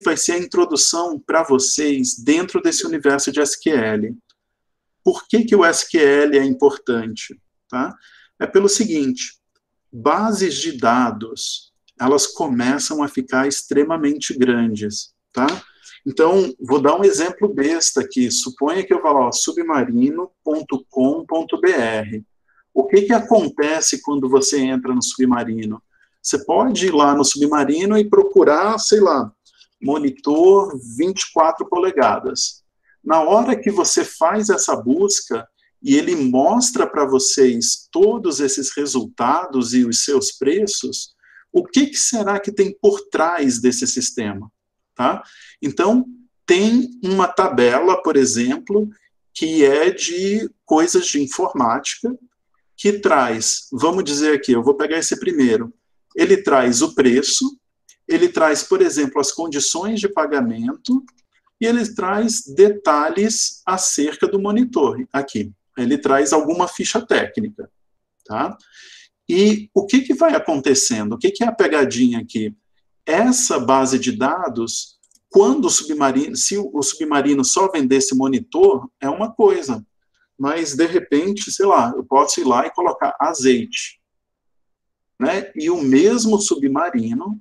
vai ser a introdução para vocês dentro desse universo de SQL. Por que o SQL é importante? Tá? É pelo seguinte, bases de dados, elas começam a ficar extremamente grandes, tá? Então, vou dar um exemplo besta aqui. Suponha que eu vá lá, submarino.com.br. O que acontece quando você entra no Submarino? Você pode ir lá no Submarino e procurar, sei lá, monitor 24 polegadas. Na hora que você faz essa busca e ele mostra para vocês todos esses resultados e os seus preços, o que será que tem por trás desse sistema? Tá? Então, tem uma tabela, por exemplo, que é de coisas de informática, que traz, vamos dizer aqui, eu vou pegar esse primeiro, ele traz o preço, ele traz, por exemplo, as condições de pagamento, e ele traz detalhes acerca do monitor, aqui. Ele traz alguma ficha técnica, tá? E o que vai acontecendo? O que é a pegadinha aqui? Essa base de dados, quando o submarino, se o submarino só vendesse monitor, é uma coisa, mas, de repente, sei lá, eu posso ir lá e colocar azeite, né? E o mesmo submarino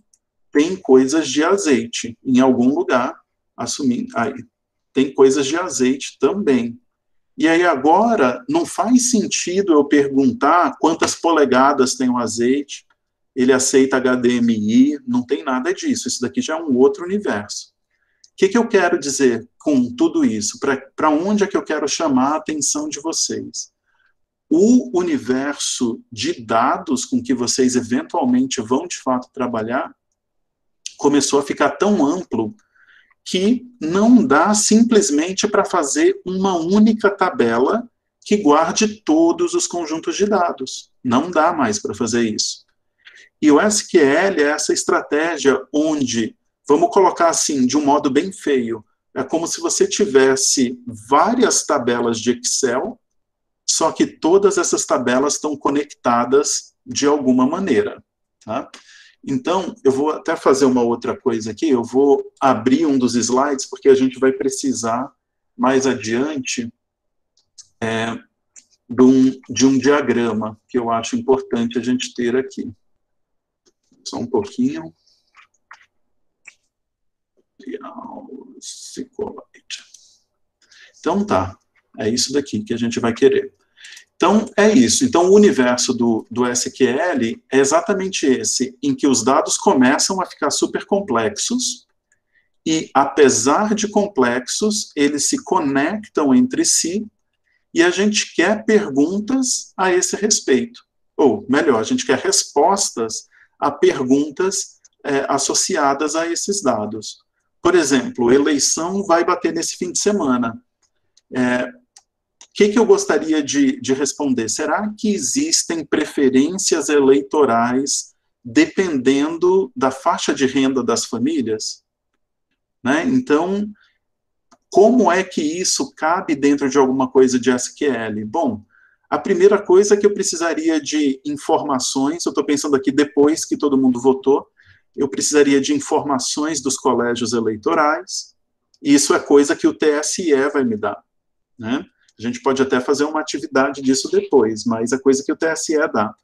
tem coisas de azeite em algum lugar, assumindo, aí, tem coisas de azeite também. E aí agora, não faz sentido eu perguntar quantas polegadas tem o azeite, ele aceita HDMI, não tem nada disso, isso daqui já é um outro universo. O que eu quero dizer com tudo isso? Para onde é que eu quero chamar a atenção de vocês? O universo de dados com que vocês eventualmente vão, de fato, trabalhar, começou a ficar tão amplo que não dá simplesmente para fazer uma única tabela que guarde todos os conjuntos de dados. Não dá mais para fazer isso. E o SQL é essa estratégia onde, vamos colocar assim, de um modo bem feio, é como se você tivesse várias tabelas de Excel, só que todas essas tabelas estão conectadas de alguma maneira, tá? Então, eu vou até fazer uma outra coisa aqui, eu vou abrir um dos slides, porque a gente vai precisar, mais adiante, de um diagrama, que eu acho importante a gente ter aqui. Só um pouquinho. Então, tá. É isso daqui que a gente vai querer. Então, é isso. Então, o universo do SQL é exatamente esse, em que os dados começam a ficar super complexos e, apesar de complexos, eles se conectam entre si e a gente quer perguntas a esse respeito. Ou, melhor, a gente quer respostas a perguntas associadas a esses dados. Por exemplo, eleição vai bater nesse fim de semana. O que eu gostaria de responder? Será que existem preferências eleitorais dependendo da faixa de renda das famílias? Né? Então, como é que isso cabe dentro de alguma coisa de SQL? Bom, a primeira coisa é que eu precisaria de informações, eu estou pensando aqui depois que todo mundo votou, eu precisaria de informações dos colégios eleitorais, e isso é coisa que o TSE vai me dar, né? A gente pode até fazer uma atividade disso depois, mas é coisa que o TSE dá.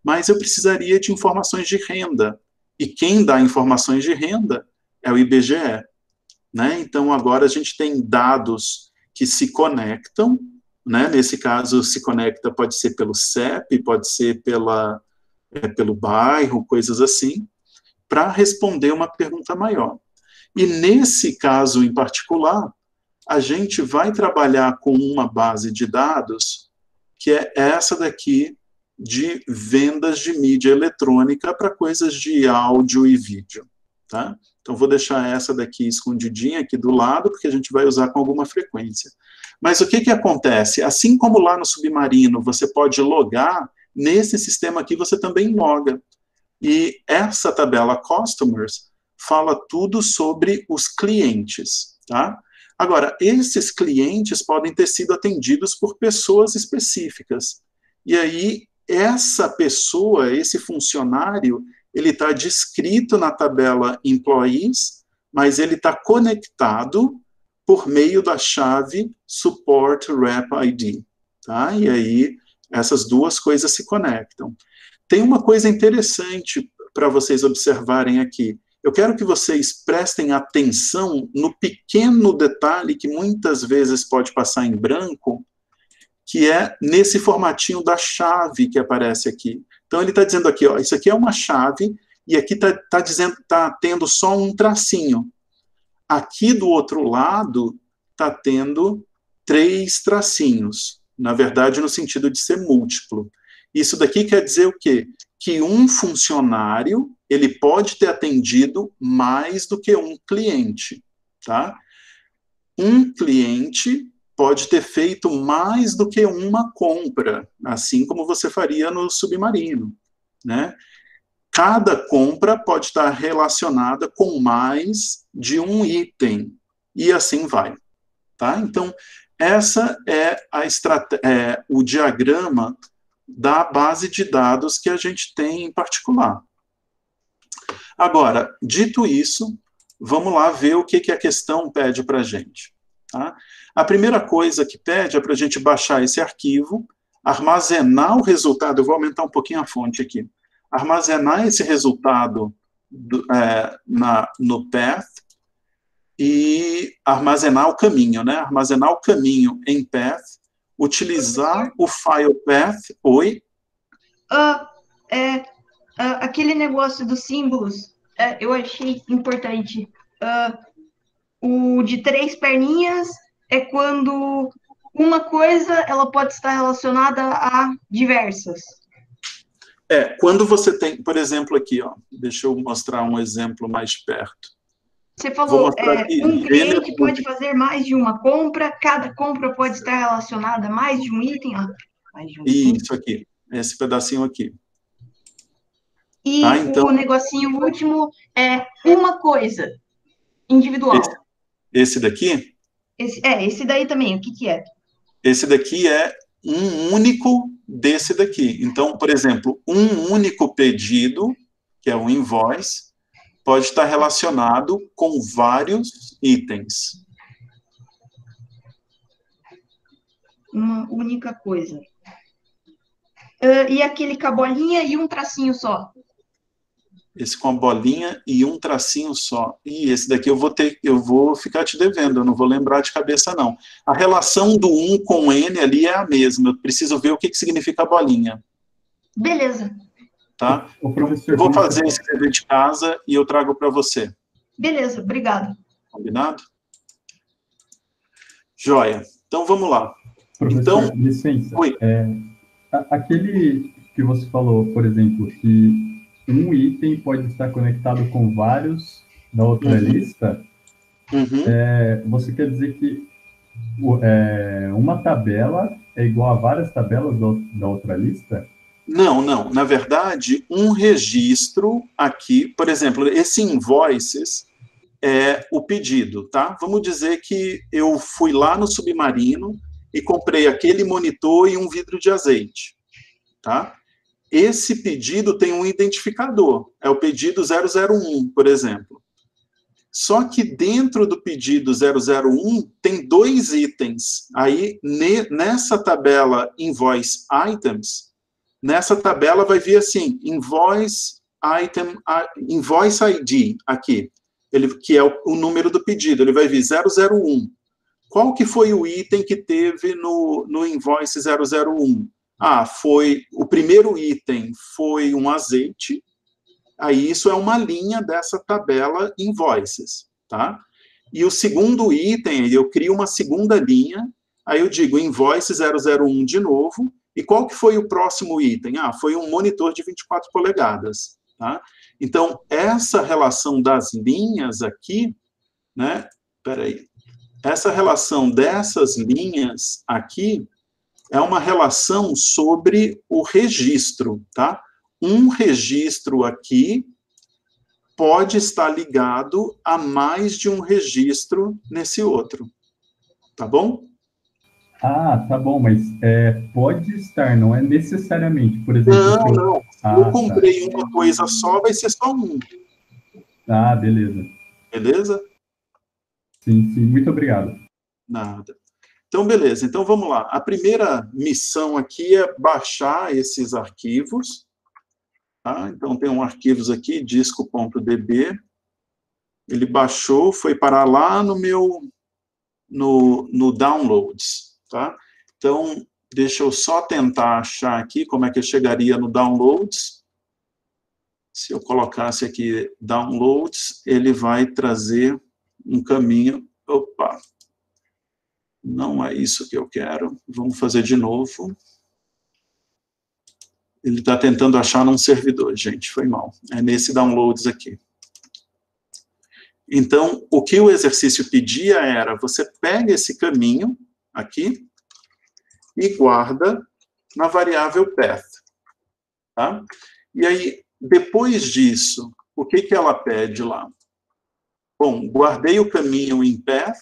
Mas eu precisaria de informações de renda. E quem dá informações de renda é o IBGE. Né? Então, agora a gente tem dados que se conectam, né? Nesse caso, se conecta, pode ser pelo CEP, pode ser pelo bairro, coisas assim, para responder uma pergunta maior. E nesse caso em particular, a gente vai trabalhar com uma base de dados que é essa daqui de vendas de mídia eletrônica para coisas de áudio e vídeo, tá? Então, vou deixar essa daqui escondidinha aqui do lado, porque a gente vai usar com alguma frequência. Mas o que acontece? Assim como lá no Submarino você pode logar, nesse sistema aqui você também loga. E essa tabela Customers fala tudo sobre os clientes, tá? Agora, esses clientes podem ter sido atendidos por pessoas específicas. E aí, essa pessoa, esse funcionário, ele está descrito na tabela Employees, mas ele está conectado por meio da chave support rep ID, tá? E aí essas duas coisas se conectam. Tem uma coisa interessante para vocês observarem aqui. Eu quero que vocês prestem atenção no pequeno detalhe que muitas vezes pode passar em branco, que é nesse formatinho da chave que aparece aqui. Então ele está dizendo aqui, ó, isso aqui é uma chave, e aqui está dizendo, está tendo só um tracinho. Aqui do outro lado está tendo 3 tracinhos, na verdade no sentido de ser múltiplo. Isso daqui quer dizer o quê? Que um funcionário, ele pode ter atendido mais do que um cliente, tá? Um cliente pode ter feito mais do que uma compra, assim como você faria no Submarino, né? Cada compra pode estar relacionada com mais de um item, e assim vai, tá? Então, essa é o diagrama da base de dados que a gente tem em particular. Agora, dito isso, vamos lá ver o que a questão pede para a gente. Tá? A primeira coisa que pede é para a gente baixar esse arquivo, armazenar o resultado, eu vou aumentar um pouquinho a fonte aqui, armazenar esse resultado no path e armazenar o caminho, né? Armazenar o caminho em path, utilizar o file path. Oi? Aquele negócio dos símbolos, eu achei importante. O de 3 perninhas é quando uma coisa ela pode estar relacionada a diversas. Quando você tem, por exemplo, aqui, ó, deixa eu mostrar um exemplo mais perto. Você falou, um cliente pode fazer mais de uma compra, cada compra pode estar relacionada a mais de um item. Mais de um item. Isso aqui, esse pedacinho aqui. E tá, então, o negocinho último é uma coisa individual. Esse daqui? Esse daí também, o que é? Esse daqui é um único desse daqui. Então, por exemplo, um único pedido, que é um invoice, pode estar relacionado com vários itens. Uma única coisa. E aquele com a bolinha e um tracinho só? Esse com a bolinha e um tracinho só. E esse daqui eu vou ficar te devendo, eu não vou lembrar de cabeça, não. A relação do 1 com N ali é a mesma. Eu preciso ver o que significa a bolinha. Beleza. Tá? Eu vou fazer esse dever de casa e eu trago para você. Beleza, obrigado. Combinado? Joia. Então, vamos lá. Professor, licença. Oi. Aquele que você falou, por exemplo, que um item pode estar conectado com vários da outra lista, você quer dizer que uma tabela é igual a várias tabelas da outra lista? Não. Na verdade, um registro aqui, por exemplo, esse invoices é o pedido, tá? Vamos dizer que eu fui lá no Submarino e comprei aquele monitor e um vidro de azeite, tá? Esse pedido tem um identificador, é o pedido 001, por exemplo. Só que dentro do pedido 001 tem 2 itens. Aí, nessa tabela Invoice Items, nessa tabela vai vir assim, Invoice ID, aqui, que é o número do pedido, ele vai vir 001. Qual que foi o item que teve no Invoice 001? O primeiro item foi um azeite, aí isso é uma linha dessa tabela Invoices, tá? E o segundo item, eu crio uma segunda linha, aí eu digo Invoice 001 de novo, e qual que foi o próximo item? Foi um monitor de 24 polegadas, tá? Então, essa relação das linhas aqui, né? Peraí. Essa relação dessas linhas aqui é uma relação sobre o registro, tá? Um registro aqui pode estar ligado a mais de um registro nesse outro, tá bom? Tá bom, mas pode estar, não é necessariamente, por exemplo... Não. Eu comprei uma coisa só, vai ser só um. Beleza. Beleza? Sim, muito obrigado. Nada. Então, beleza. Então, vamos lá. A primeira missão aqui é baixar esses arquivos. Tá? Então, tem um arquivos aqui, disco.db. Ele baixou, foi parar lá no meu... no Downloads. Tá? Então, deixa eu só tentar achar aqui como é que eu chegaria no Downloads. Se eu colocasse aqui Downloads, ele vai trazer um caminho... Opa! Não é isso que eu quero. Vamos fazer de novo. Ele está tentando achar num servidor, gente, foi mal. É nesse Downloads aqui. Então, o que o exercício pedia era, você pega esse caminho aqui e guarda na variável path. Tá? E aí, depois disso, o que ela pede lá? Bom, guardei o caminho em path,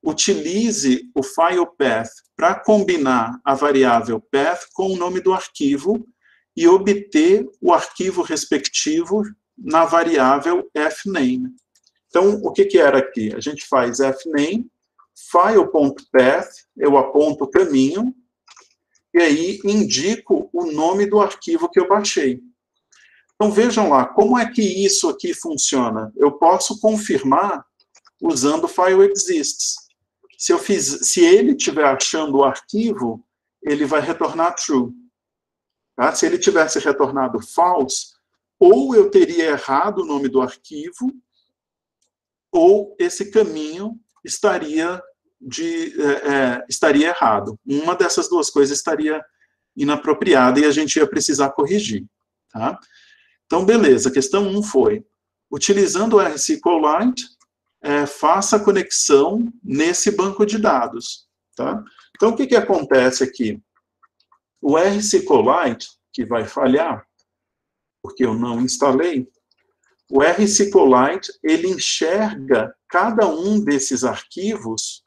utilize o file path para combinar a variável path com o nome do arquivo e obter o arquivo respectivo na variável fname. Então, o que era aqui? A gente faz fname, file.path, eu aponto o caminho, e aí indico o nome do arquivo que eu baixei. Então, vejam lá, como é que isso aqui funciona? Eu posso confirmar usando fileExists. Se ele estiver achando o arquivo, ele vai retornar true. Tá? Se ele tivesse retornado false, ou eu teria errado o nome do arquivo, ou esse caminho estaria errado. Uma dessas duas coisas estaria inapropriada e a gente ia precisar corrigir. Tá? Então, beleza, a questão 1 foi, utilizando o RSQLite, faça a conexão nesse banco de dados. Tá? Então, o que acontece aqui? O RSQLite, que vai falhar, porque eu não instalei, o RSQLite, ele enxerga cada um desses arquivos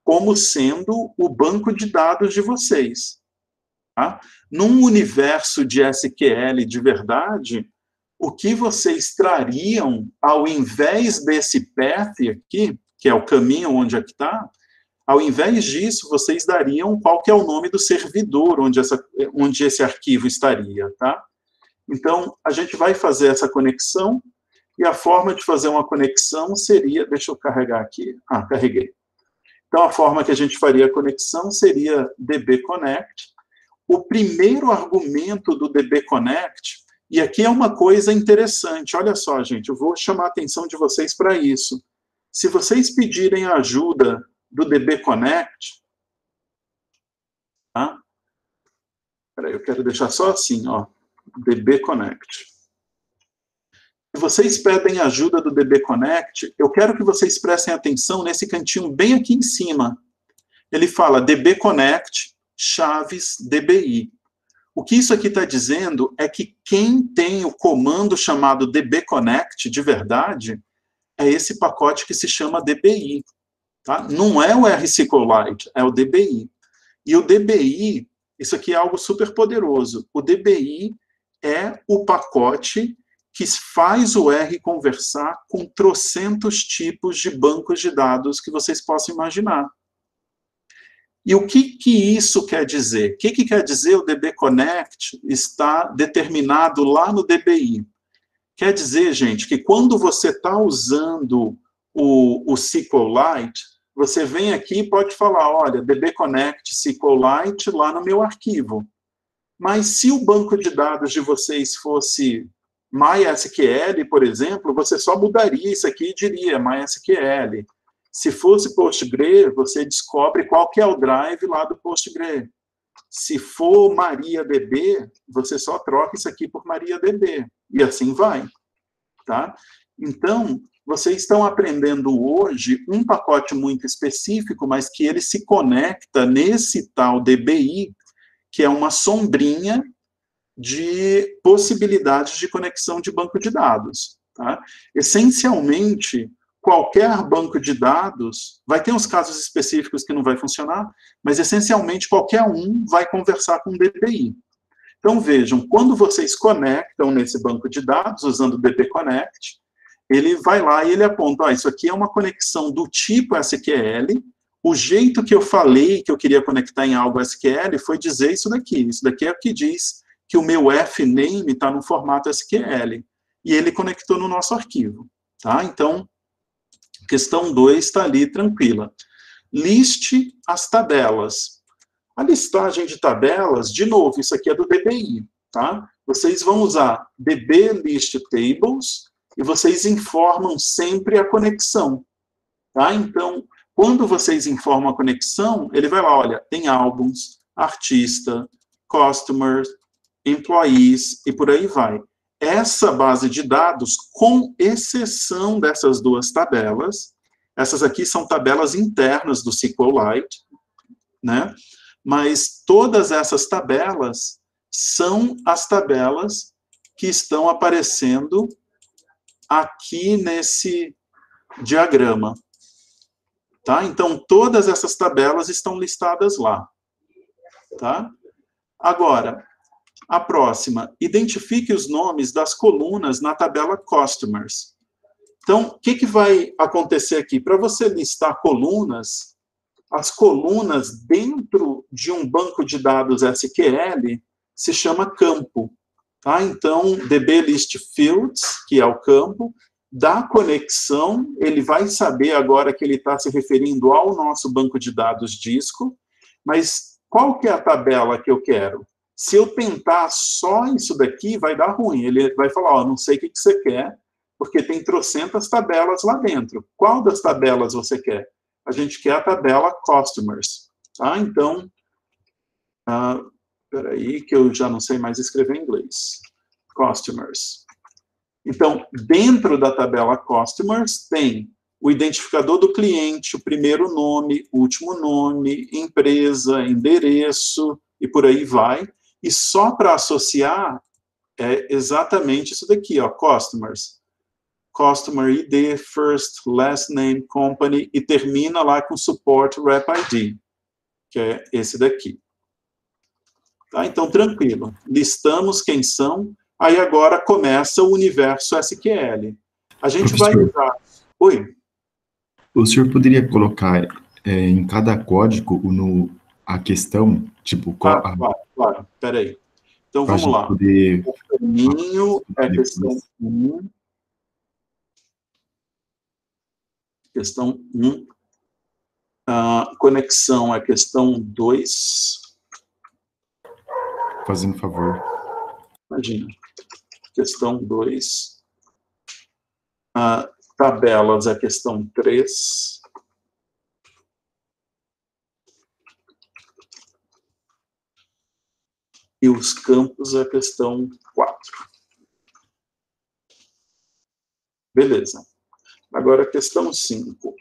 como sendo o banco de dados de vocês. Tá? Num universo de SQL de verdade, o que vocês trariam ao invés desse path aqui, que é o caminho onde é que está, ao invés disso, vocês dariam qual que é o nome do servidor onde esse arquivo estaria. Tá? Então, a gente vai fazer essa conexão, e a forma de fazer uma conexão seria... Deixa eu carregar aqui. Ah, carreguei. Então, a forma que a gente faria a conexão seria dbconnect. O primeiro argumento do dbconnect, e aqui é uma coisa interessante, olha só, gente, eu vou chamar a atenção de vocês para isso. Se vocês pedirem ajuda do dbconnect, tá? Peraí, eu quero deixar só assim, ó, dbconnect. Se vocês pedem ajuda do dbconnect, eu quero que vocês prestem atenção nesse cantinho bem aqui em cima. Ele fala dbconnect, chaves, dbi. O que isso aqui está dizendo é que quem tem o comando chamado dbconnect, de verdade, é esse pacote que se chama dbi. Tá? Não é o RSQLite, é o dbi. E o dbi, isso aqui é algo super poderoso. O dbi é o pacote que faz o R conversar com trocentos tipos de bancos de dados que vocês possam imaginar. E o que isso quer dizer? O que quer dizer o dbconnect está determinado lá no dbi? Quer dizer, gente, que quando você está usando o SQLite, você vem aqui e pode falar, olha, dbconnect SQLite lá no meu arquivo. Mas se o banco de dados de vocês fosse MySQL, por exemplo, você só mudaria isso aqui e diria MySQL. Se fosse Postgre, você descobre qual que é o drive lá do Postgre. Se for MariaDB, você só troca isso aqui por MariaDB. E assim vai. Tá? Então, vocês estão aprendendo hoje um pacote muito específico, mas que ele se conecta nesse tal DBI, que é uma sombrinha de possibilidades de conexão de banco de dados. Tá? Essencialmente, qualquer banco de dados, vai ter uns casos específicos que não vai funcionar, mas essencialmente qualquer um vai conversar com o DBI. Então vejam, quando vocês conectam nesse banco de dados, usando o dbconnect, ele vai lá e ele aponta, ó, isso aqui é uma conexão do tipo SQL, o jeito que eu falei que eu queria conectar em algo SQL foi dizer isso daqui é o que diz que o meu fname está no formato SQL, e ele conectou no nosso arquivo, tá? Então, questão 2 está ali tranquila. Liste as tabelas. A listagem de tabelas, de novo, isso aqui é do DBI, tá? Vocês vão usar DB List Tables e vocês informam sempre a conexão, tá? Então, quando vocês informam a conexão, ele vai lá, olha, tem álbuns, artista, customers, employees e por aí vai. Essa base de dados, com exceção dessas duas tabelas, essas aqui são tabelas internas do SQLite, né? Mas todas essas tabelas são as tabelas que estão aparecendo aqui nesse diagrama. Tá? Então, todas essas tabelas estão listadas lá. Tá? Agora, a próxima, identifique os nomes das colunas na tabela Customers. Então, o que vai acontecer aqui? Para você listar colunas, as colunas dentro de um banco de dados SQL se chama campo. Tá? Então, DB List Fields, que é o campo, da conexão, ele vai saber agora que ele está se referindo ao nosso banco de dados disco, mas qual que é a tabela que eu quero? Se eu tentar só isso daqui, vai dar ruim. Ele vai falar, ó, não sei o que você quer, porque tem trocentas tabelas lá dentro. Qual das tabelas você quer? A gente quer a tabela Customers. Tá? Então, peraí, que eu já não sei mais escrever em inglês. Customers. Então, dentro da tabela Customers, tem o identificador do cliente, o primeiro nome, o último nome, empresa, endereço, e por aí vai. E só para associar, é exatamente isso daqui, ó, Customers. Customer ID, First, Last Name, Company, e termina lá com Support Rep ID, que é esse daqui. Tá? Então, tranquilo. Listamos quem são, aí agora começa o universo SQL. A gente vai usar... Oi? O senhor poderia colocar em cada código a questão, tipo... Claro. Peraí. Então, vamos lá. Poder... O caminho é a questão 1. Questão 1. A conexão é a questão 2. Fazendo favor. Imagina. Questão 2. Tabelas é a questão 3. E os campos é a questão 4. Beleza. Agora, a questão 5.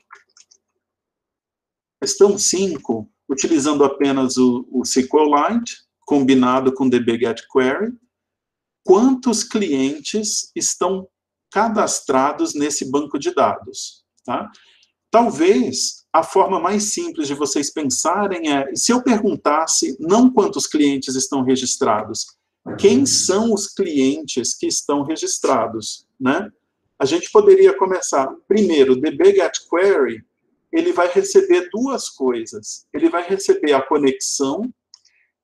Questão 5, utilizando apenas o SQLite, combinado com db-get-query, quantos clientes estão cadastrados nesse banco de dados? Tá? Talvez a forma mais simples de vocês pensarem é, se eu perguntasse não quantos clientes estão registrados, quem são os clientes que estão registrados, né? A gente poderia começar, primeiro, o db-get-query, ele vai receber duas coisas. Ele vai receber a conexão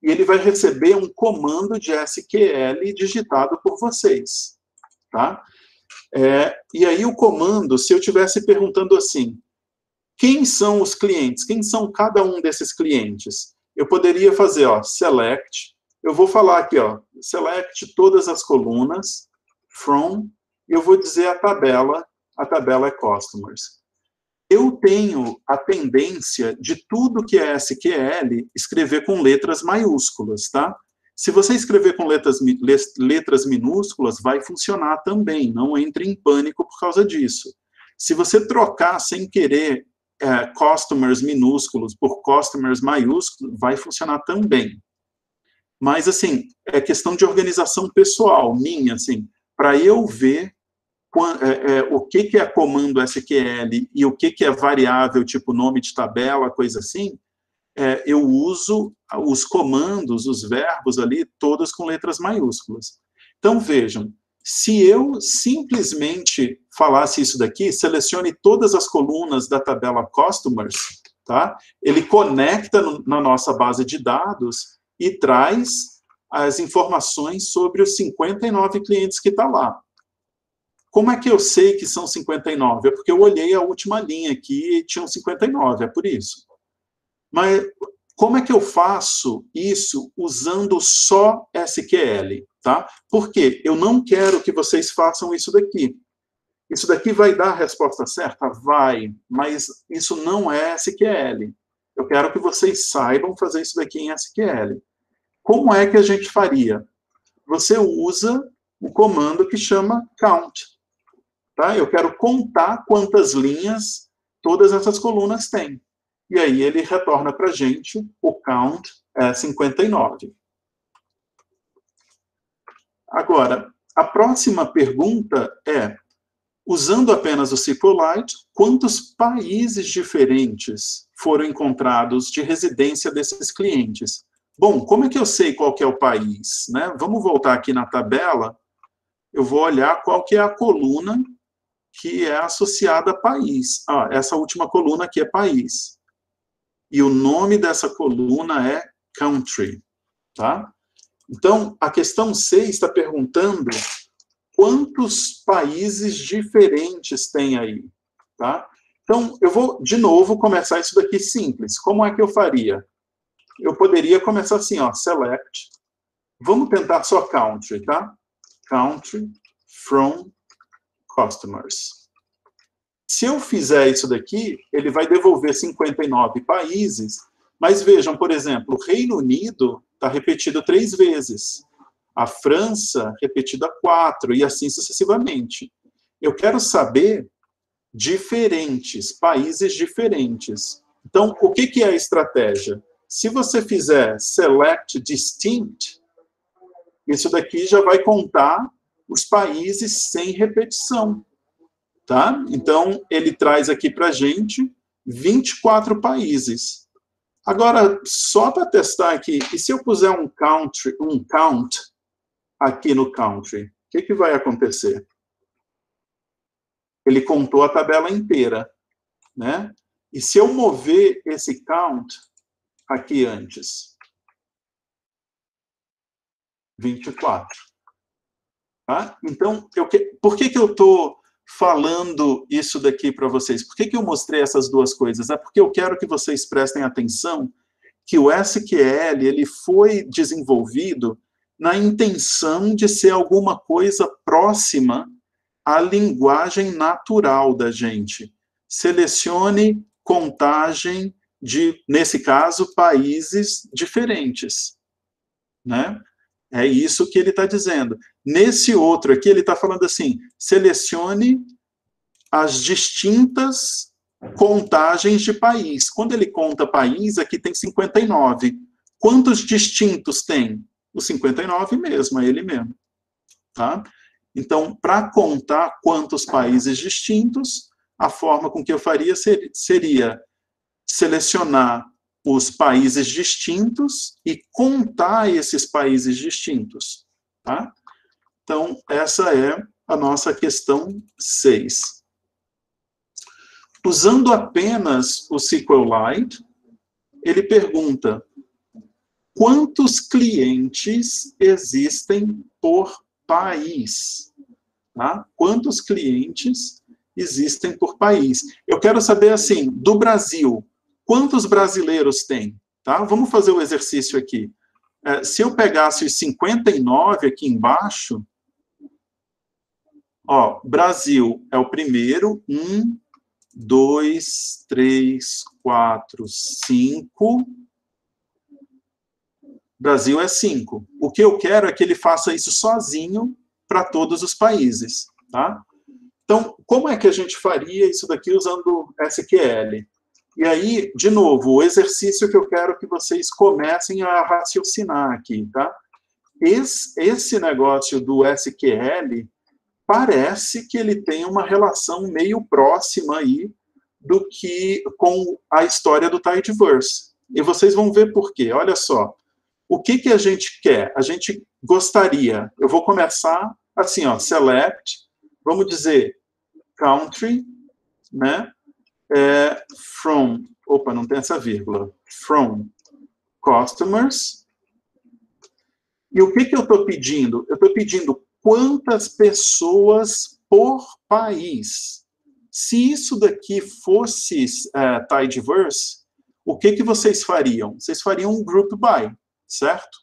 e ele vai receber um comando de SQL digitado por vocês, tá? E aí o comando, se eu estivesse perguntando assim, quem são os clientes? Quem são cada um desses clientes? Eu poderia fazer, ó, select, eu vou falar aqui, ó, select todas as colunas, from, e eu vou dizer a tabela é customers. Eu tenho a tendência de tudo que é SQL escrever com letras maiúsculas, tá? Se você escrever com letras minúsculas, vai funcionar também, não entre em pânico por causa disso. Se você trocar sem querer customers minúsculos por customers maiúsculos, vai funcionar também. Mas, assim, é questão de organização pessoal, minha, assim, para eu ver o que é comando SQL e o que é variável, tipo nome de tabela, coisa assim, eu uso os comandos, os verbos ali, todos com letras maiúsculas. Então, vejam, Se eu simplesmente falasse isso daqui, selecione todas as colunas da tabela Customers, tá? Ele conecta na nossa base de dados e traz as informações sobre os 59 clientes que está lá. Como é que eu sei que são 59? É porque eu olhei a última linha aqui e tinham 59, é por isso. Mas como é que eu faço isso usando só SQL? Tá? Porque eu não quero que vocês façam isso daqui. Isso daqui vai dar a resposta certa? Vai, mas isso não é SQL. Eu quero que vocês saibam fazer isso daqui em SQL. Como é que a gente faria? Você usa o comando que chama count. Tá? Eu quero contar quantas linhas todas essas colunas têm. E aí ele retorna para a gente, o count é 59. Agora, a próxima pergunta é, usando apenas o SQLite, quantos países diferentes foram encontrados de residência desses clientes? Bom, como é que eu sei qual que é o país? Né? Vamos voltar aqui na tabela, eu vou olhar qual que é a coluna que é associada a país. Essa última coluna aqui é país. E o nome dessa coluna é country, tá? Então, a questão 6 está perguntando quantos países diferentes tem aí, tá? Então, eu vou, de novo, começar isso daqui simples. Como é que eu faria? Eu poderia começar assim, ó, select. Vamos tentar só country, tá? Country from customers. Se eu fizer isso daqui, ele vai devolver 59 países, mas vejam, por exemplo, o Reino Unido está repetido 3 vezes. A França, repetida 4, e assim sucessivamente. Eu quero saber diferentes, países diferentes. Então, o que é a estratégia? Se você fizer select distinct, isso daqui já vai contar os países sem repetição. Tá? Então, ele traz aqui para a gente 24 países. Agora, só para testar aqui, e se eu puser um count aqui no country, o que vai acontecer? Ele contou a tabela inteira, né? E se eu mover esse count aqui antes? 24. Tá? Então, por que eu estou falando isso daqui para vocês? Por que eu mostrei essas duas coisas? É porque eu quero que vocês prestem atenção que o SQL ele foi desenvolvido na intenção de ser alguma coisa próxima à linguagem natural da gente. Selecione contagem de, nesse caso, países diferentes, né? É isso que ele está dizendo. Nesse outro aqui, ele está falando assim, selecione as distintas contagens de país. Quando ele conta país, aqui tem 59. Quantos distintos tem? O 59 mesmo, é ele mesmo. Tá? Então, para contar quantos países distintos, a forma com que eu faria seria selecionar os países distintos e contar esses países distintos. Tá? Então, essa é a nossa questão 6. Usando apenas o SQLite, ele pergunta quantos clientes existem por país? Tá? Quantos clientes existem por país? Eu quero saber, assim, do Brasil, quantos brasileiros tem? Tá? Vamos fazer o exercício aqui. Se eu pegasse os 59 aqui embaixo, ó, Brasil é o primeiro, 1, 2, 3, 4, 5. Brasil é 5. O que eu quero é que ele faça isso sozinho para todos os países, tá? Então, como é que a gente faria isso daqui usando SQL? E aí, de novo, o exercício que eu quero que vocês comecem a raciocinar aqui, tá? Esse negócio do SQL parece que ele tem uma relação meio próxima aí do que com a história do Tidyverse. E vocês vão ver por quê. Olha só. O que a gente quer? A gente gostaria... Eu vou começar assim, ó, select, vamos dizer, country, né, from, opa, não tem essa vírgula, from customers. E o que eu estou pedindo? Eu estou pedindo quantas pessoas por país. Se isso daqui fosse Tidyverse, o que vocês fariam? Vocês fariam um group by, certo?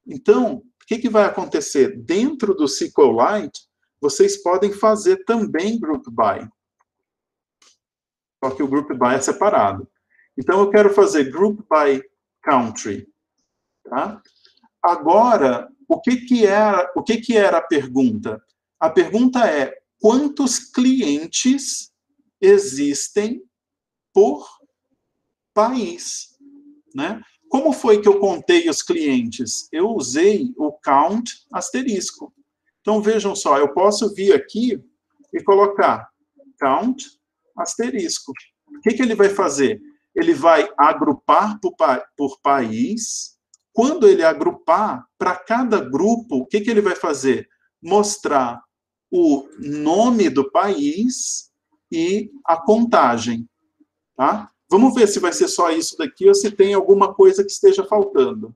Então, o que vai acontecer? Dentro do SQLite, vocês podem fazer também group by. Só que o group by é separado. Então, eu quero fazer group by country. Tá? Agora, o que era a pergunta? A pergunta é, quantos clientes existem por país? Né? Como foi que eu contei os clientes? Eu usei o count asterisco. Então, vejam só, eu posso vir aqui e colocar count asterisco. O que ele vai fazer? Ele vai agrupar por país. Quando ele agrupar, para cada grupo, o que ele vai fazer? Mostrar o nome do país e a contagem. Tá? Vamos ver se vai ser só isso daqui ou se tem alguma coisa que esteja faltando.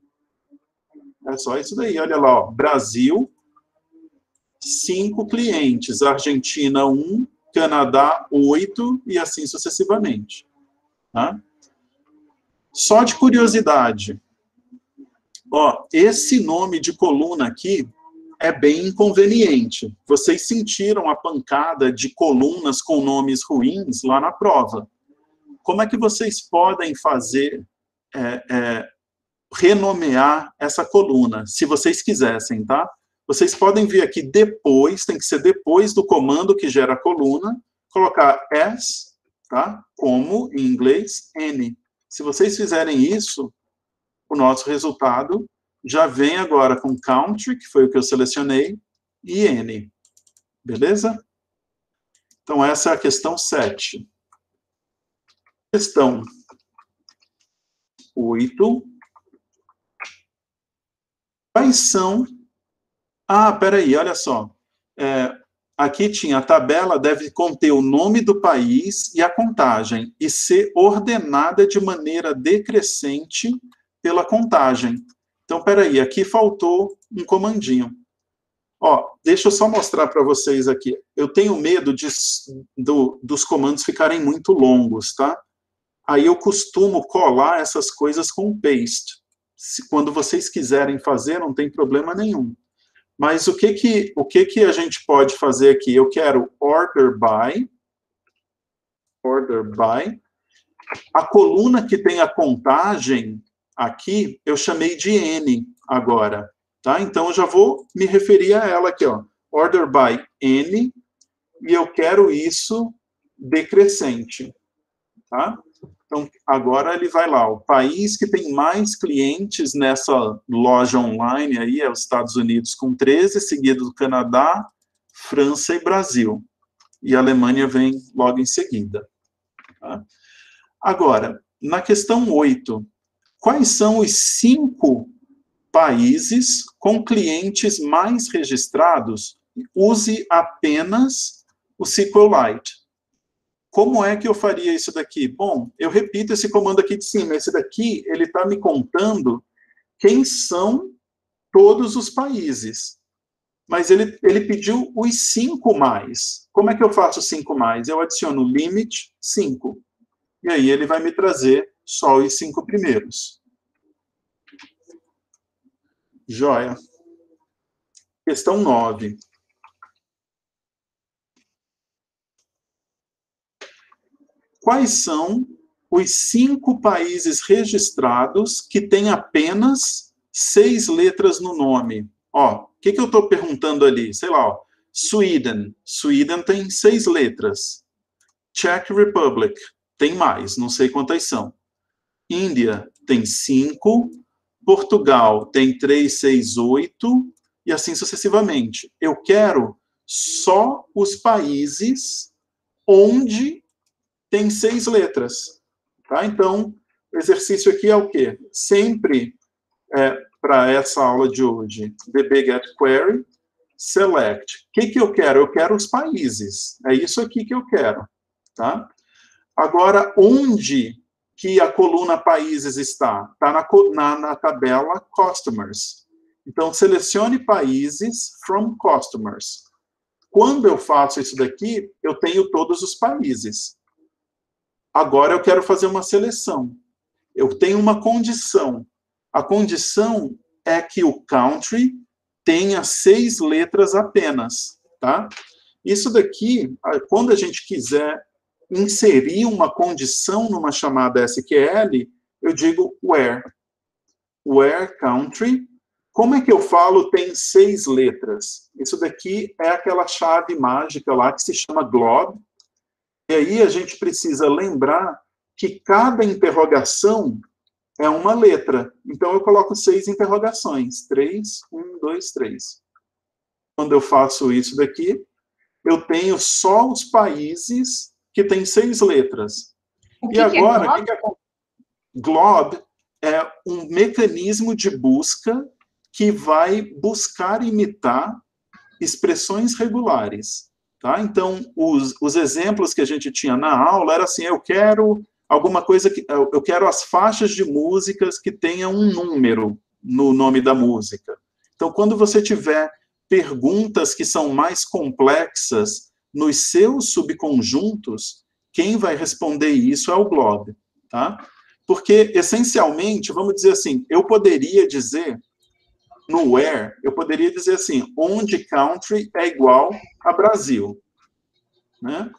É só isso daí, olha lá, ó. Brasil, 5 clientes. Argentina, 1. Canadá, 8. E assim sucessivamente. Tá? Só de curiosidade. Ó, esse nome de coluna aqui é bem inconveniente. Vocês sentiram a pancada de colunas com nomes ruins lá na prova. Como é que vocês podem fazer, renomear essa coluna, se vocês quisessem, tá? Vocês podem vir aqui depois, tem que ser depois do comando que gera a coluna, colocar as, tá? Como, em inglês, n. Se vocês fizerem isso, o nosso resultado já vem agora com country, que foi o que eu selecionei, e n. Beleza? Então, essa é a questão 7. Questão 8. Quais são... Ah, peraí, olha só. Aqui tinha a tabela deve conter o nome do país e a contagem, e ser ordenada de maneira decrescente pela contagem. Então, peraí, aqui faltou um comandinho. Ó, deixa eu só mostrar para vocês aqui. Eu tenho medo dos comandos ficarem muito longos, tá? Aí eu costumo colar essas coisas com paste. Quando vocês quiserem fazer, não tem problema nenhum. Mas o que a gente pode fazer aqui? Eu quero order by. A coluna que tem a contagem aqui, eu chamei de N agora. Tá? Então, eu já vou me referir a ela aqui. Ó. Order by N. E eu quero isso decrescente. Tá? Então, agora ele vai lá. O país que tem mais clientes nessa loja online aí é os Estados Unidos com 13, seguido do Canadá, França e Brasil. E a Alemanha vem logo em seguida. Tá? Agora, na questão 8, quais são os 5 países com clientes mais registrados? Use apenas o SQLite. Como é que eu faria isso daqui? Bom, eu repito esse comando aqui de cima. Esse daqui, ele está me contando quem são todos os países. Mas ele pediu os 5 mais. Como é que eu faço 5 mais? Eu adiciono limit 5. E aí ele vai me trazer só os 5 primeiros. Joia. Questão 9. Quais são os 5 países registrados que têm apenas 6 letras no nome? Ó, o que eu estou perguntando ali? Sei lá, ó, Sweden. Sweden tem 6 letras. Czech Republic tem mais, não sei quantas são. Índia tem 5. Portugal tem 3, 6, 8. E assim sucessivamente. Eu quero só os países onde tem 6 letras. Tá? Então, o exercício aqui é o quê? Sempre, para essa aula de hoje, db get query, select. O que eu quero? Eu quero os países. É isso aqui que eu quero. Tá? Agora, onde que a coluna países está? Está na tabela customers. Então, selecione países from customers. Quando eu faço isso daqui, eu tenho todos os países. Agora eu quero fazer uma seleção. Eu tenho uma condição. A condição é que o country tenha 6 letras apenas, tá? Isso daqui, quando a gente quiser inserir uma condição numa chamada SQL, eu digo where. Where country. Como é que eu falo tem 6 letras? Isso daqui é aquela chave mágica lá que se chama glob. E aí a gente precisa lembrar que cada interrogação é uma letra. Então eu coloco 6 interrogações. 3, 1, 2, 3. Quando eu faço isso daqui, eu tenho só os países que têm 6 letras. E agora, o que acontece? Glob é um mecanismo de busca que vai buscar imitar expressões regulares. Tá? Então, os exemplos que a gente tinha na aula era assim, eu quero alguma coisa que eu quero as faixas de músicas que tenham um número no nome da música. Então, quando você tiver perguntas que são mais complexas nos seus subconjuntos, quem vai responder isso é o glob, tá? Porque, essencialmente, vamos dizer assim, eu poderia dizer, no where, eu poderia dizer assim, onde country é igual a Brasil. Né?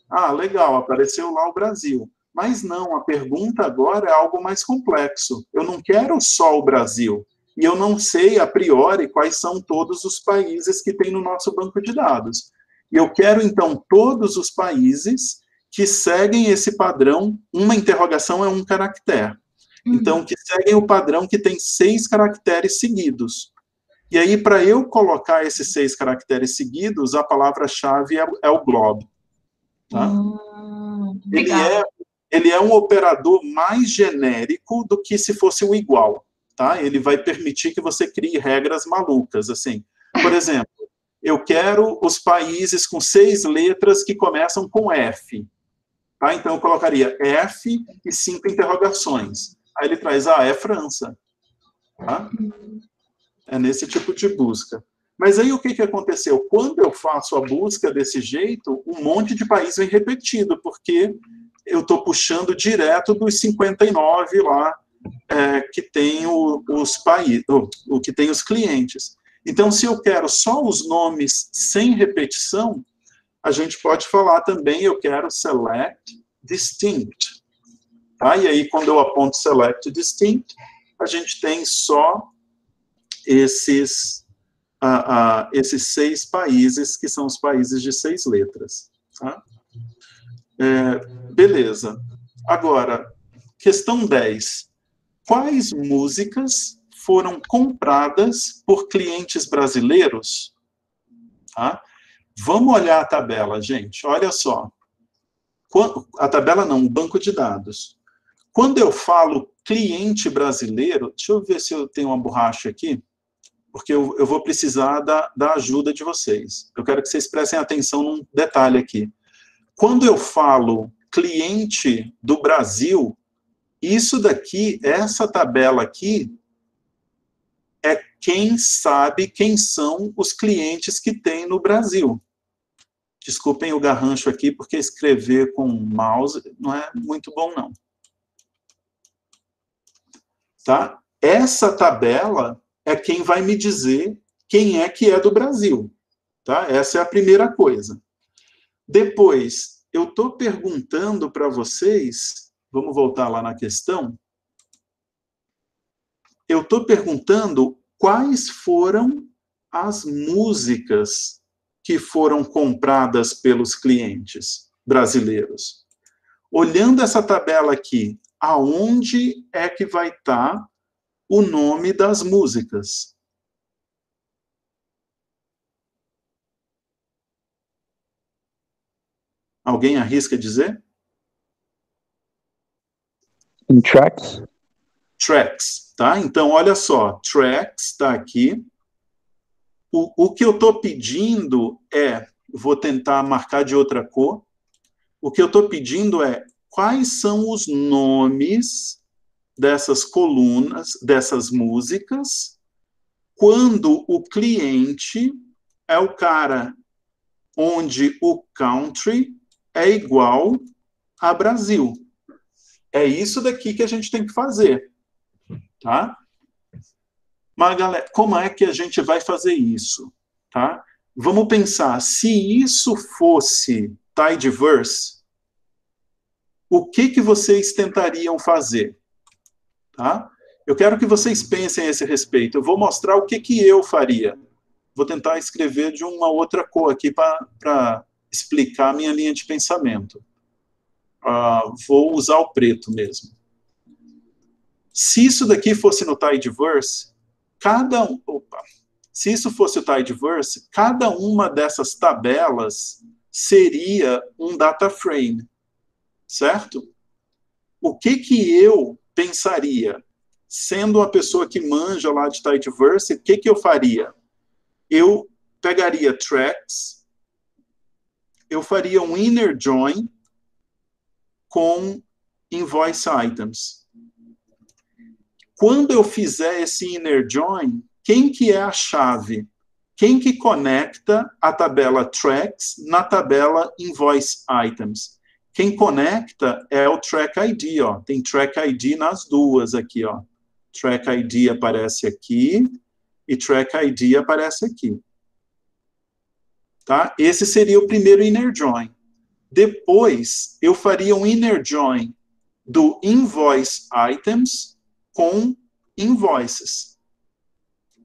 Ah, legal, apareceu lá o Brasil. Mas não, a pergunta agora é algo mais complexo. Eu não quero só o Brasil. E eu não sei, a priori, quais são todos os países que tem no nosso banco de dados. E eu quero, então, todos os países que seguem esse padrão, uma interrogação é um caractere. Então, que seguem o padrão que tem 6 caracteres seguidos. E aí, para eu colocar esses 6 caracteres seguidos, a palavra-chave é o glob. Tá? Ele é um operador mais genérico do que se fosse o igual. Tá? Ele vai permitir que você crie regras malucas. Assim. Por exemplo, eu quero os países com 6 letras que começam com F. Tá? Então, eu colocaria F e 5 interrogações. Aí ele traz, é França. Tá? É nesse tipo de busca. Mas aí o que aconteceu? Quando eu faço a busca desse jeito, um monte de país vem repetido, porque eu estou puxando direto dos 59 lá, que tem os países, o que tem os clientes. Então, se eu quero só os nomes sem repetição, a gente pode falar também, eu quero select distinct. Tá? E aí, quando eu aponto select distinct, a gente tem só esses 6 países, que são os países de 6 letras. Tá? Beleza. Agora, questão 10. Quais músicas foram compradas por clientes brasileiros? Tá? Vamos olhar a tabela, gente. Olha só. A tabela não, o banco de dados. Quando eu falo cliente brasileiro, deixa eu ver se eu tenho uma borracha aqui, porque eu vou precisar da ajuda de vocês. Eu quero que vocês prestem atenção num detalhe aqui. Quando eu falo cliente do Brasil, isso daqui, essa tabela aqui, é quem sabe quem são os clientes que tem no Brasil. Desculpem o garrancho aqui, porque escrever com mouse não é muito bom, não. Tá? Essa tabela é quem vai me dizer quem é que é do Brasil. Tá? Essa é a primeira coisa. Depois, eu estou perguntando para vocês, vamos voltar lá na questão, eu estou perguntando quais foram as músicas que foram compradas pelos clientes brasileiros. Olhando essa tabela aqui, aonde é que vai estar o nome das músicas? Alguém arrisca dizer? Em tracks? Tracks, tá? Então, olha só, tracks está aqui. O que eu estou pedindo vou tentar marcar de outra cor, o que eu estou pedindo quais são os nomes dessas colunas, dessas músicas, quando o cliente é o cara onde o country é igual a Brasil. É isso daqui que a gente tem que fazer, tá? Mas, galera, como é que a gente vai fazer isso, tá? Vamos pensar, se isso fosse Tidyverse, o que vocês tentariam fazer, tá? Eu quero que vocês pensem a esse respeito. Eu vou mostrar o que eu faria. Vou tentar escrever de uma outra cor aqui para explicar a minha linha de pensamento. Vou usar o preto mesmo. Se isso daqui fosse no Tidyverse, se isso fosse o Tidyverse, cada uma dessas tabelas seria um data frame, certo? O que eu pensaria? Sendo uma pessoa que manja lá de Tidyverse, o que eu faria? Eu pegaria tracks, eu faria um inner join com invoice items. Quando eu fizer esse inner join, quem que é a chave? Quem que conecta a tabela tracks na tabela invoice items? Quem conecta é o track ID, ó. Tem track ID nas duas aqui, ó. Track ID aparece aqui e track ID aparece aqui. Tá? Esse seria o primeiro inner join. Depois, eu faria um inner join do invoice items com invoices.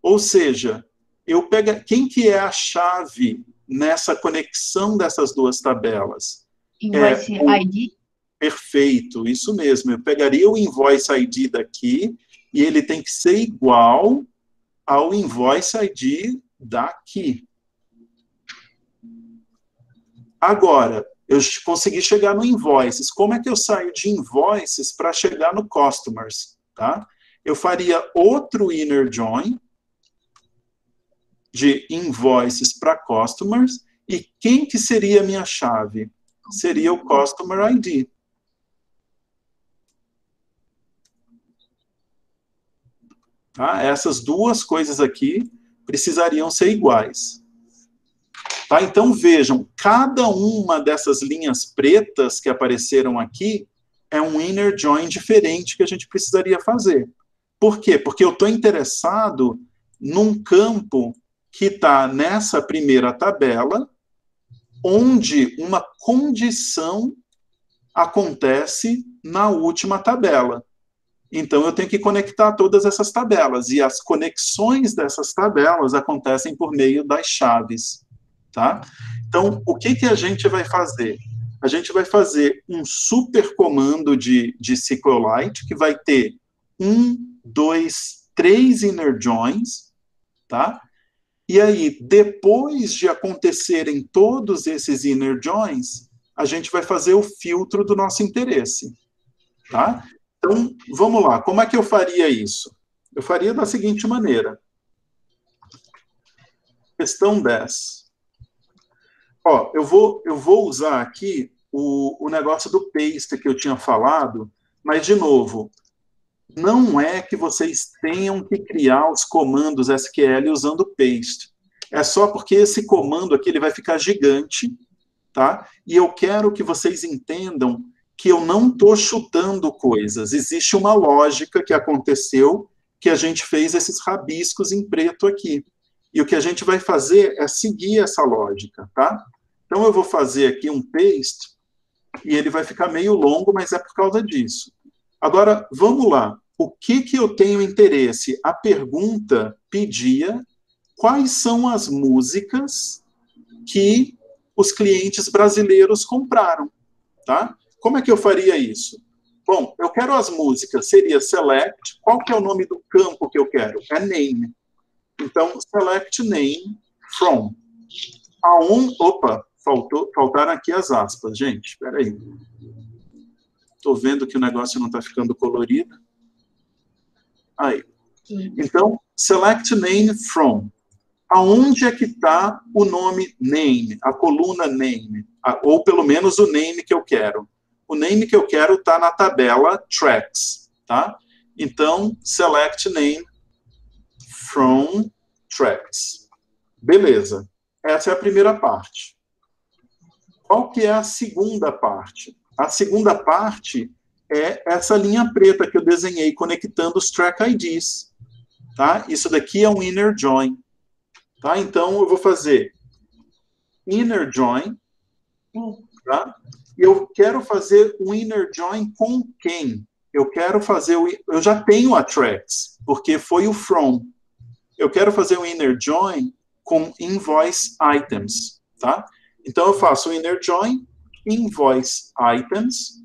Ou seja, quem que é a chave nessa conexão dessas duas tabelas? Invoice ID? Perfeito, isso mesmo. Eu pegaria o invoice ID daqui e ele tem que ser igual ao invoice ID daqui. Agora, eu consegui chegar no invoices. Como é que eu saio de invoices para chegar no customers? Tá? Eu faria outro inner join de invoices para customers. E quem que seria a minha chave? Seria o customer ID. Tá? Essas duas coisas aqui precisariam ser iguais. Tá? Então, vejam, cada uma dessas linhas pretas que apareceram aqui é um inner join diferente que a gente precisaria fazer. Por quê? Porque eu estou interessado num campo que está nessa primeira tabela, onde uma condição acontece na última tabela. Então, eu tenho que conectar todas essas tabelas, e as conexões dessas tabelas acontecem por meio das chaves. Tá? Então, o que a gente vai fazer? A gente vai fazer um super comando de SQLite, que vai ter 1, 2, 3 inner joins, tá? E aí, depois de acontecerem todos esses inner joins, a gente vai fazer o filtro do nosso interesse, tá? Então, vamos lá. Como é que eu faria isso? Eu faria da seguinte maneira. Questão 10. Ó, eu vou usar aqui o negócio do paste que eu tinha falado, mas, de novo, não é que vocês tenham que criar os comandos SQL usando paste. É só porque esse comando aqui ele vai ficar gigante, tá? E eu quero que vocês entendam que eu não estou chutando coisas. Existe uma lógica que aconteceu, que a gente fez esses rabiscos em preto aqui. E o que a gente vai fazer é seguir essa lógica, tá? Então, eu vou fazer aqui um paste, e ele vai ficar meio longo, mas é por causa disso. Agora, vamos lá. O que eu tenho interesse? A pergunta pedia quais são as músicas que os clientes brasileiros compraram, tá? Como é que eu faria isso? Bom, eu quero as músicas, seria select, qual que é o nome do campo que eu quero? É name. Então, select name from. Opa, faltaram aqui as aspas, gente, espera aí. Estou vendo que o negócio não está ficando colorido. Aí. Então, select name from. aonde é que está o nome name, a coluna name, ou pelo menos o name que eu quero. O name que eu quero está na tabela tracks, tá? Então, select name from tracks. Beleza. Essa é a primeira parte. Qual que é a segunda parte? A segunda parte é essa linha preta que eu desenhei conectando os track IDs. Tá? Isso daqui é um inner join. Tá? Então, eu vou fazer inner join. Tá? Eu quero fazer um inner join com quem? Eu quero fazer eu já tenho a tracks, porque foi o from. Eu quero fazer um inner join com invoice items, tá? Então eu faço o inner join invoice items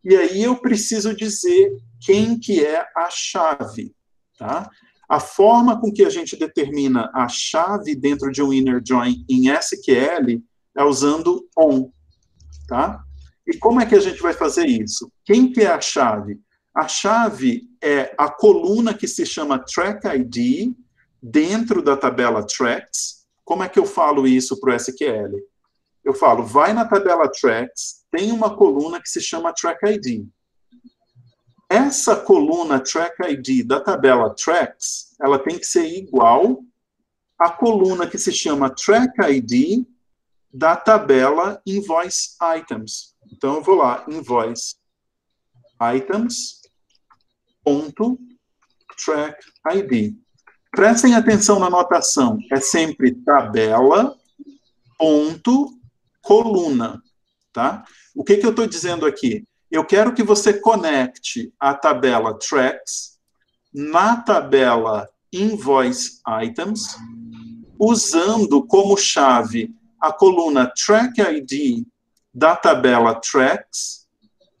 e aí eu preciso dizer quem que é a chave, tá? A forma com que a gente determina a chave dentro de um inner join em SQL é usando on, tá? E como é que a gente vai fazer isso? Quem que é a chave? A chave é a coluna que se chama track ID dentro da tabela tracks. Como é que eu falo isso para o SQL? Eu falo, vai na tabela tracks, tem uma coluna que se chama track ID. Essa coluna track ID da tabela tracks, ela tem que ser igual à coluna que se chama track ID da tabela invoice items. Então, eu vou lá, invoice items, ponto, track ID. Prestem atenção na notação. É sempre tabela, ponto, coluna. Tá? O que eu estou dizendo aqui? Eu quero que você conecte a tabela tracks na tabela invoice items, usando como chave a coluna track ID da tabela tracks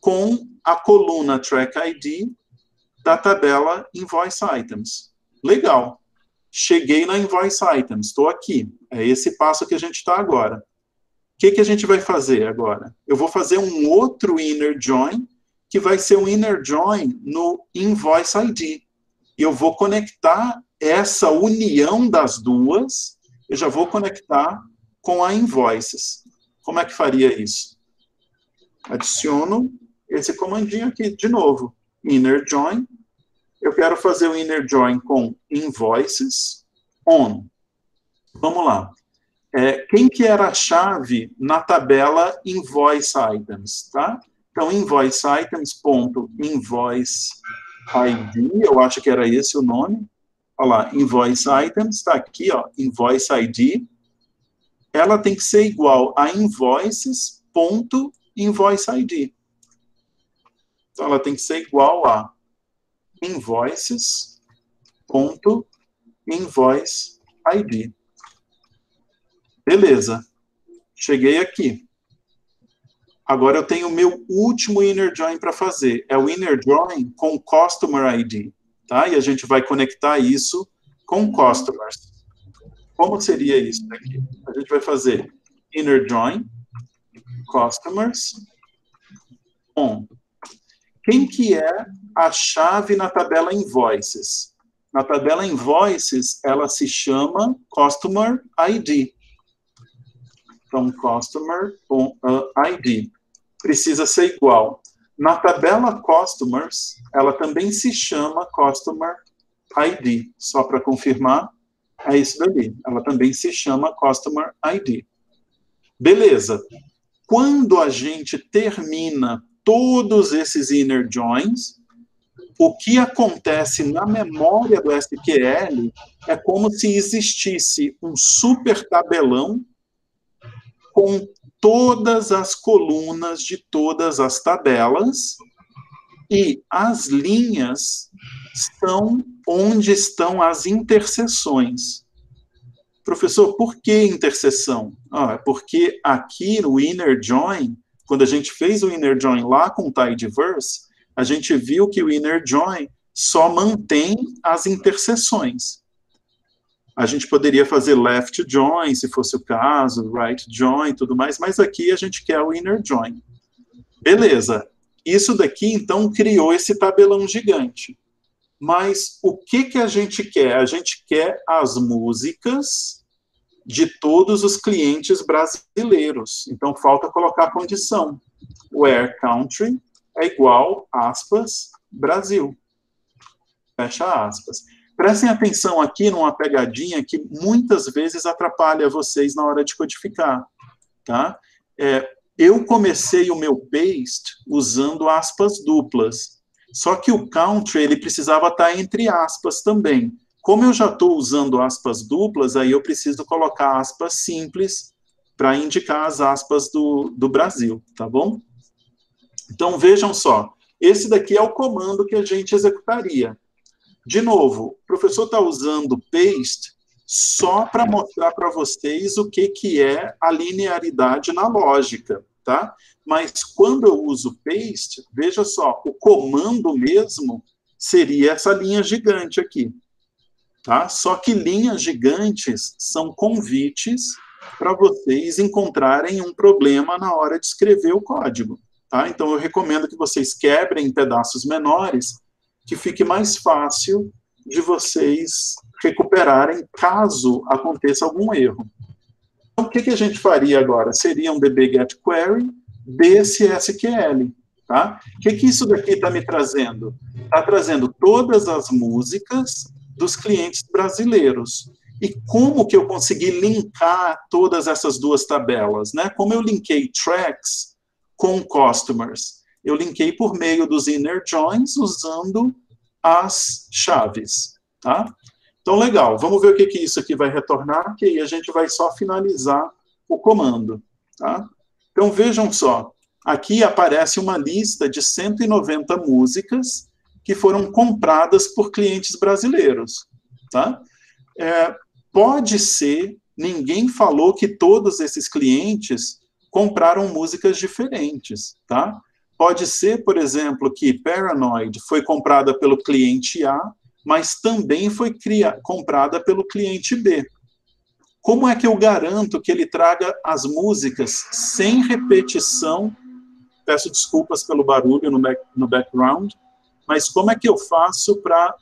com a coluna track ID da tabela invoice items. Legal. Cheguei na invoice items, estou aqui. É esse passo que a gente está agora. O que a gente vai fazer agora? Eu vou fazer um outro inner join, que vai ser um inner join no invoice ID. E eu vou conectar essa união das duas, eu já vou conectar com a invoices. Como é que faria isso? Adiciono esse comandinho aqui de novo. Inner join. Eu quero fazer o inner join com invoices on. Vamos lá. Quem que era a chave na tabela invoice items, tá? Então, invoice items, ponto, invoice ID, eu acho que era esse o nome. Olha lá, invoice items, está aqui, ó, invoice ID. Ela tem que ser igual a invoices, ponto, invoice ID. Então, ela tem que ser igual a invoices, ponto, invoice ID. Beleza. Cheguei aqui. Agora eu tenho o meu último inner join para fazer. É o inner join com customer ID. Tá? E a gente vai conectar isso com customers. Como seria isso daqui? A gente vai fazer inner join, customers, on. Quem que é a chave na tabela invoices? Na tabela invoices, ela se chama customer ID. Então, customer ID. Precisa ser igual. Na tabela customers, ela também se chama customer ID. Só para confirmar, é isso dali. Ela também se chama customer ID. Beleza. Quando a gente termina todos esses inner joins, o que acontece na memória do SQL é como se existisse um super tabelão com todas as colunas de todas as tabelas, e as linhas são onde estão as interseções. Professor, por que interseção? Porque aqui no inner join, quando a gente fez o inner join lá com o tidyverse, a gente viu que o inner join só mantém as interseções. A gente poderia fazer left join, se fosse o caso, right join e tudo mais, mas aqui a gente quer o inner join. Beleza. Isso daqui, então, criou esse tabelão gigante. Mas o que a gente quer? A gente quer as músicas de todos os clientes brasileiros. Então, falta colocar a condição. Where country é igual, aspas, Brasil. Fecha aspas. Prestem atenção aqui numa pegadinha que muitas vezes atrapalha vocês na hora de codificar. Tá? Eu comecei o meu paste usando aspas duplas. Só que o country, ele precisava estar entre aspas também. Como eu já estou usando aspas duplas, aí eu preciso colocar aspas simples para indicar as aspas do Brasil, tá bom? Então, vejam só. Esse daqui é o comando que a gente executaria. De novo, o professor está usando paste só para mostrar para vocês o que é a linearidade na lógica, tá? Mas quando eu uso paste, veja só, o comando mesmo seria essa linha gigante aqui. Tá? Só que linhas gigantes são convites para vocês encontrarem um problema na hora de escrever o código. Tá? Então, eu recomendo que vocês quebrem em pedaços menores, que fique mais fácil de vocês recuperarem caso aconteça algum erro. Então, o que a gente faria agora? Seria um db-get-query desse SQL. Tá? O que isso daqui está me trazendo? Está trazendo todas as músicas dos clientes brasileiros. E como que eu consegui linkar todas essas duas tabelas? Né? Como eu linkei tracks com customers? Eu linkei por meio dos inner joins usando as chaves. Tá? Então, legal. Vamos ver o que isso aqui vai retornar, que aí a gente vai só finalizar o comando. Tá? Então, vejam só. Aqui aparece uma lista de 190 músicas que foram compradas por clientes brasileiros. Tá? Pode ser, ninguém falou que todos esses clientes compraram músicas diferentes. Tá? Pode ser, por exemplo, que Paranoid foi comprada pelo cliente A, mas também foi comprada pelo cliente B. Como é que eu garanto que ele traga as músicas sem repetição? Peço desculpas pelo barulho no background, mas como é que eu faço para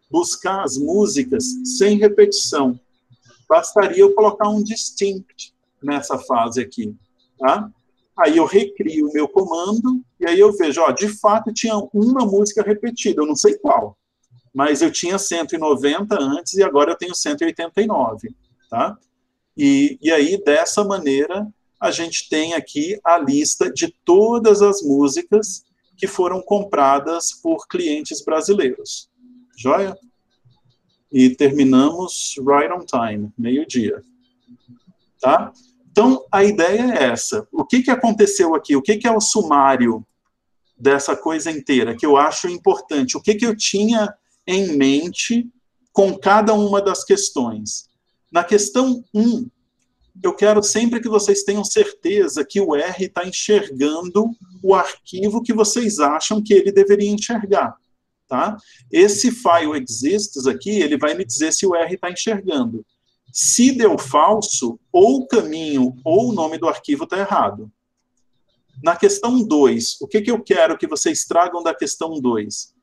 buscar as músicas sem repetição? Bastaria eu colocar um distinct nessa fase aqui. Tá? Aí eu recrio o meu comando, e aí eu vejo, ó, de fato tinha uma música repetida, eu não sei qual, mas eu tinha 190 antes e agora eu tenho 189. Tá? E aí, dessa maneira, a gente tem aqui a lista de todas as músicas que foram compradas por clientes brasileiros. Joia? E terminamos right on time, meio-dia. Tá? Então, a ideia é essa. O que aconteceu aqui? O que é o sumário dessa coisa inteira, que eu acho importante? O que eu tinha em mente com cada uma das questões? Na questão 1, eu quero sempre que vocês tenham certeza que o R está enxergando o arquivo que vocês acham que ele deveria enxergar. Tá? Esse file exists aqui, ele vai me dizer se o R está enxergando. Se deu falso, ou o caminho ou o nome do arquivo está errado. Na questão 2, o que eu quero que vocês tragam da questão 2?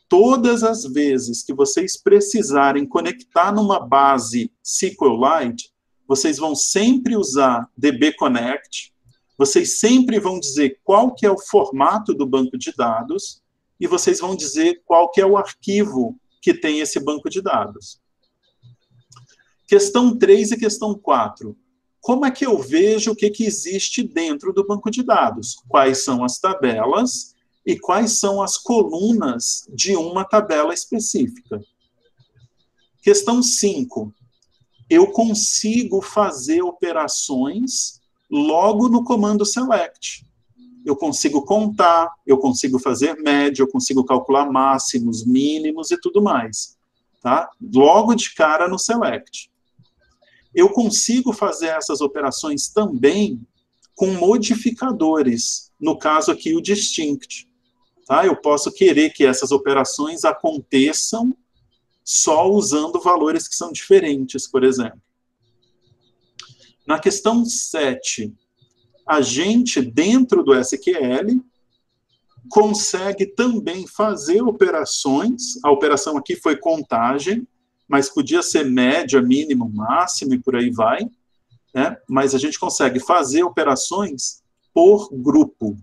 Todas as vezes que vocês precisarem conectar numa base SQLite, vocês vão sempre usar dbconnect, vocês sempre vão dizer qual que é o formato do banco de dados e vocês vão dizer qual que é o arquivo que tem esse banco de dados. Questão 3 e questão 4. Como é que eu vejo o que existe dentro do banco de dados? Quais são as tabelas e quais são as colunas de uma tabela específica? Questão 5. Eu consigo fazer operações logo no comando select. Eu consigo contar, eu consigo fazer média, eu consigo calcular máximos, mínimos e tudo mais. Tá? Logo de cara no select. Eu consigo fazer essas operações também com modificadores, no caso aqui o distinct. Tá? Eu posso querer que essas operações aconteçam só usando valores que são diferentes, por exemplo. Na questão 7, a gente, dentro do SQL, consegue também fazer operações, a operação aqui foi contagem, mas podia ser média, mínimo, máximo e por aí vai, né? Mas a gente consegue fazer operações por grupo.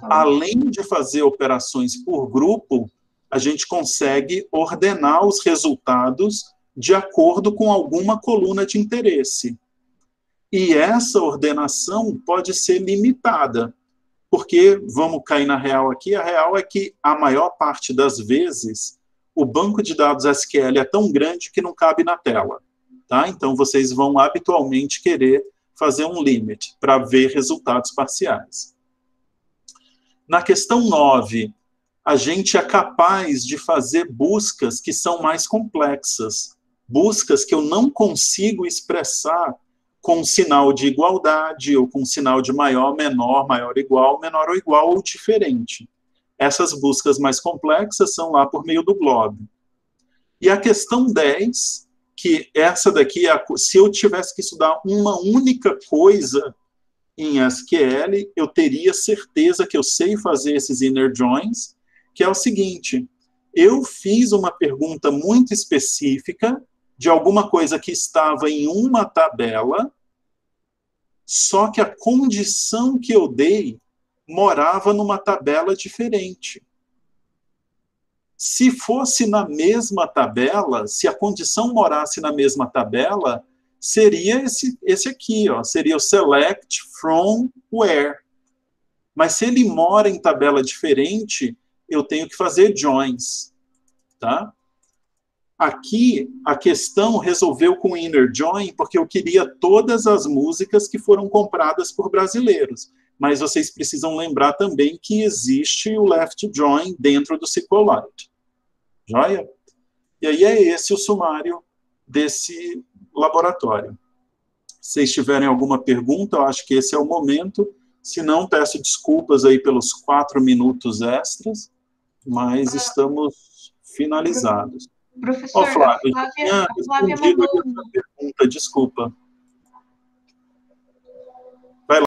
Além de fazer operações por grupo, a gente consegue ordenar os resultados de acordo com alguma coluna de interesse. E essa ordenação pode ser limitada, porque, vamos cair na real aqui, a real é que a maior parte das vezes o banco de dados SQL é tão grande que não cabe na tela. Tá? Então, vocês vão habitualmente querer fazer um limit para ver resultados parciais. Na questão 9, a gente é capaz de fazer buscas que são mais complexas, buscas que eu não consigo expressar com sinal de igualdade, ou com sinal de maior, menor, maior ou igual, ou diferente. Essas buscas mais complexas são lá por meio do glob. E a questão 10, que essa daqui, se eu tivesse que estudar uma única coisa em SQL, eu teria certeza que eu sei fazer esses inner joins, que é o seguinte: eu fiz uma pergunta muito específica de alguma coisa que estava em uma tabela, só que a condição que eu dei morava numa tabela diferente. Se fosse na mesma tabela, se a condição morasse na mesma tabela, seria esse aqui, ó, seria o select from where. Mas se ele mora em tabela diferente, eu tenho que fazer joins, tá? Aqui, a questão resolveu com inner join, porque eu queria todas as músicas que foram compradas por brasileiros. Mas vocês precisam lembrar também que existe o left join dentro do SQLite. Joia? E aí é esse o sumário desse laboratório. Se vocês tiverem alguma pergunta, eu acho que esse é o momento. Se não, peço desculpas aí pelos 4 minutos extras, mas estamos finalizados. Professor, Flávio, a Flávia mandou... pergunta, desculpa.